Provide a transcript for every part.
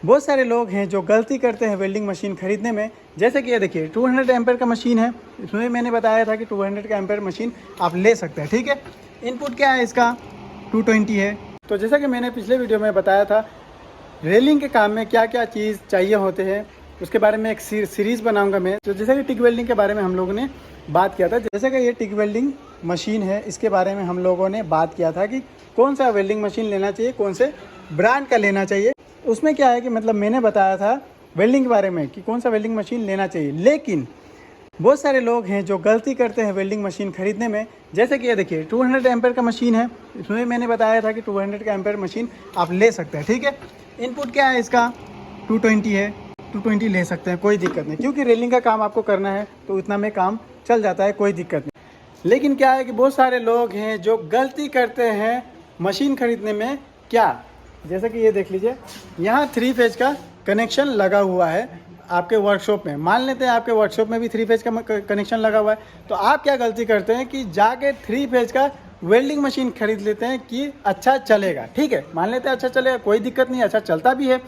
बहुत सारे लोग हैं जो गलती करते हैं वेल्डिंग मशीन खरीदने में। जैसे कि ये देखिए 200 एम्पेयर का मशीन है। इसमें मैंने बताया था कि 200 का एम्पेयर मशीन आप ले सकते हैं, ठीक है। इनपुट क्या है इसका 220 है। तो जैसा कि मैंने पिछले वीडियो में बताया था रेलिंग के काम में क्या क्या चीज़ चाहिए होते हैं, उसके बारे में एक सीरीज़ बनाऊंगा मैं। तो जैसे कि टिक वेल्डिंग के बारे में हम लोगों ने बात किया था, जैसे कि ये टिक वेल्डिंग मशीन है, इसके बारे में हम लोगों ने बात किया था कि कौन सा वेल्डिंग मशीन लेना चाहिए, कौन से ब्रांड का लेना चाहिए। उसमें क्या है कि मतलब मैंने बताया था वेल्डिंग के बारे में कि कौन सा वेल्डिंग मशीन लेना चाहिए। लेकिन बहुत सारे लोग हैं जो गलती करते हैं वेल्डिंग मशीन खरीदने में। जैसे कि ये देखिए 200 एम्पेयर का मशीन है। इसमें मैंने बताया था कि 200 का एम्पेयर मशीन आप ले सकते हैं, ठीक है। इनपुट क्या है इसका 220 है। 220 ले सकते हैं, कोई दिक्कत नहीं, क्योंकि रेलिंग का काम आपको करना है तो इतना में काम चल जाता है, कोई दिक्कत नहीं। लेकिन क्या है कि बहुत सारे लोग हैं जो गलती करते हैं मशीन खरीदने में। क्या, जैसे कि ये देख लीजिए, यहाँ 3 फेज का कनेक्शन लगा हुआ है आपके वर्कशॉप में। मान लेते हैं आपके वर्कशॉप में भी 3 फेज का कनेक्शन लगा हुआ है, तो आप क्या गलती करते हैं कि जाके 3 फेज का वेल्डिंग मशीन खरीद लेते हैं कि अच्छा चलेगा, ठीक है। मान लेते हैं अच्छा चलेगा, कोई दिक्कत नहीं, अच्छा चलता भी है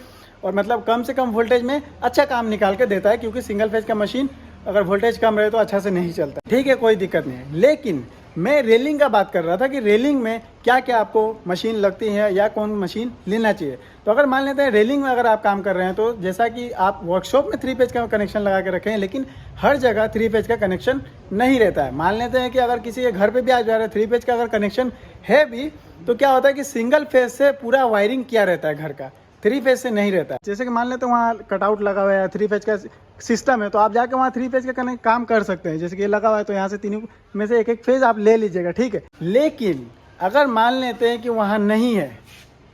और मतलब कम से कम वोल्टेज में अच्छा काम निकाल के देता है, क्योंकि सिंगल फेज का मशीन अगर वोल्टेज कम रहे तो अच्छा से नहीं चलता, ठीक है, कोई दिक्कत नहीं है। लेकिन मैं रेलिंग का बात कर रहा था कि रेलिंग में क्या क्या आपको मशीन लगती है या कौन मशीन लेना चाहिए। तो अगर मान लेते हैं रेलिंग में अगर आप काम कर रहे हैं, तो जैसा कि आप वर्कशॉप में 3 फेज का कनेक्शन लगा के रखें, लेकिन हर जगह 3 फेज का कनेक्शन नहीं रहता है। मान लेते हैं कि अगर किसी के घर पे भी आ जा रहा है 3 फेज का अगर कनेक्शन है भी, तो क्या होता है कि सिंगल फेज से पूरा वायरिंग किया रहता है घर का, 3 फेज से नहीं रहता है। जैसे कि मान लेते हैं वहाँ कटआउट लगा हुआ है, 3 फेज का सिस्टम है, तो आप जाके वहाँ 3 फेज का काम कर सकते हैं। जैसे कि ये लगा हुआ है तो यहाँ से तीनों में से एक फेज आप ले लीजिएगा, ठीक है। लेकिन अगर मान लेते हैं कि वहाँ नहीं है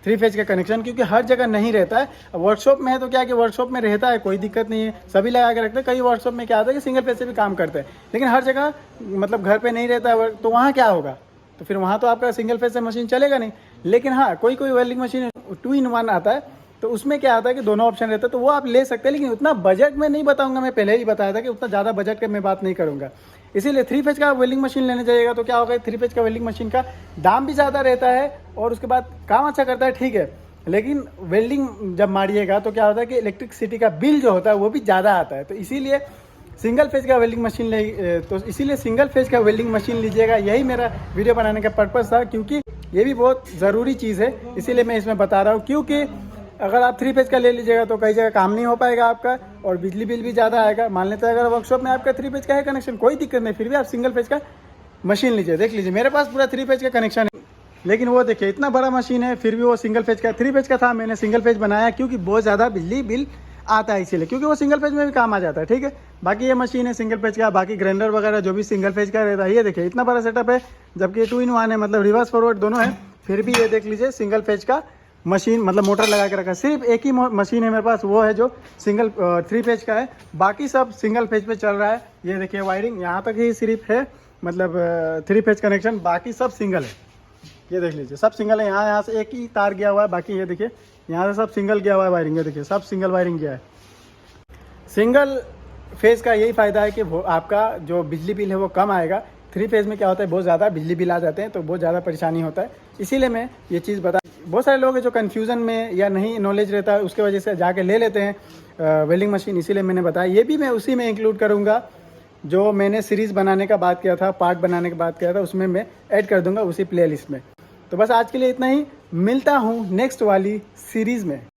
3 फेज का कनेक्शन, क्योंकि हर जगह नहीं रहता है, वर्कशॉप में है तो क्या कि वर्कशॉप में रहता है, कोई दिक्कत नहीं है, सभी लगा के रखते हैं। कई वर्कशॉप में क्या होता है कि सिंगल फेज से भी काम करते हैं, लेकिन हर जगह मतलब घर पे नहीं रहता है, तो वहाँ क्या होगा, तो फिर वहाँ तो आपका सिंगल फेज से मशीन चलेगा नहीं। लेकिन हाँ, कोई वेल्डिंग मशीन 2 in 1 आता है, तो उसमें क्या आता है कि दोनों ऑप्शन रहता है, तो वो आप ले सकते हैं। लेकिन उतना बजट में नहीं बताऊंगा, मैं पहले ही बताया था कि उतना ज़्यादा बजट का मैं बात नहीं करूंगा। इसीलिए 3 फेज का वेल्डिंग मशीन लेने जाइएगा तो क्या होगा, 3 फेज का वेल्डिंग मशीन का दाम भी ज़्यादा रहता है और उसके बाद काम अच्छा करता है, ठीक है। लेकिन वेल्डिंग जब मारिएगा तो क्या होता है कि इलेक्ट्रिसिटी का बिल जो होता है वो भी ज़्यादा आता है। तो इसीलिए सिंगल फेज का वेल्डिंग मशीन सिंगल फेज का वेल्डिंग मशीन लीजिएगा। यही मेरा वीडियो बनाने का पर्पज़ था, क्योंकि ये भी बहुत ज़रूरी चीज़ है, इसीलिए मैं इसमें बता रहा हूँ। क्योंकि अगर आप 3 फेज का ले लीजिएगा तो कई जगह काम नहीं हो पाएगा आपका और बिजली बिल भी ज़्यादा आएगा। मान लेते हैं अगर वर्कशॉप में आपका 3 फेज का है कनेक्शन, कोई दिक्कत नहीं, फिर भी आप सिंगल फेज का मशीन लीजिए। देख लीजिए मेरे पास पूरा 3 फेज का कनेक्शन है, लेकिन वो देखिए इतना बड़ा मशीन है, फिर भी वो सिंगल फेज का 3 फेज का था। मैंने सिंगल फेज बनाया क्योंकि बहुत ज़्यादा बिजली बिल आता है, इसीलिए, क्योंकि वो सिंगल फेज में भी काम आ जाता है, ठीक है। बाकी ये मशीन है सिंगल फेज का, बाकी ग्राइंडर वगैरह जो भी सिंगल फेज का रहता है। ये देखिए इतना बड़ा सेटअप है, जबकि 2 in 1 है, मतलब रिवर्स फॉरवर्ड दोनों है, फिर भी ये देख लीजिए सिंगल फेज का मशीन, मतलब मोटर लगा के रखा है। सिर्फ एक ही मशीन है मेरे पास, वो है जो 3 फेज का है, बाकी सब सिंगल फेज पे चल रहा है। ये देखिए वायरिंग यहाँ तक ही सिर्फ है, मतलब 3 फेज कनेक्शन, बाकी सब सिंगल है। ये देख लीजिए सब सिंगल है। यहाँ से एक ही तार गया हुआ है, बाकी ये देखिए यहाँ से सब सिंगल गया हुआ है वायरिंग। ये देखिए सब सिंगल वायरिंग गया है। सिंगल फेज का यही फ़ायदा है कि आपका जो बिजली बिल है वो कम आएगा। 3 फेज में क्या होता है, बहुत ज़्यादा बिजली बिल आ जाते हैं, तो बहुत ज़्यादा परेशानी होता है। इसीलिए मैं ये चीज़ बता, बहुत सारे लोग हैं जो कन्फ्यूज़न में या नहीं नॉलेज रहता है, उसके वजह से जाके ले लेते हैं वेल्डिंग मशीन, इसीलिए मैंने बताया। ये भी मैं उसी में इंक्लूड करूँगा जो मैंने सीरीज़ बनाने का बात किया था, पार्ट बनाने की बात किया था, उसमें मैं ऐड कर दूँगा उसी प्लेलिस्ट में। तो बस आज के लिए इतना ही, मिलता हूँ नेक्स्ट वाली सीरीज़ में।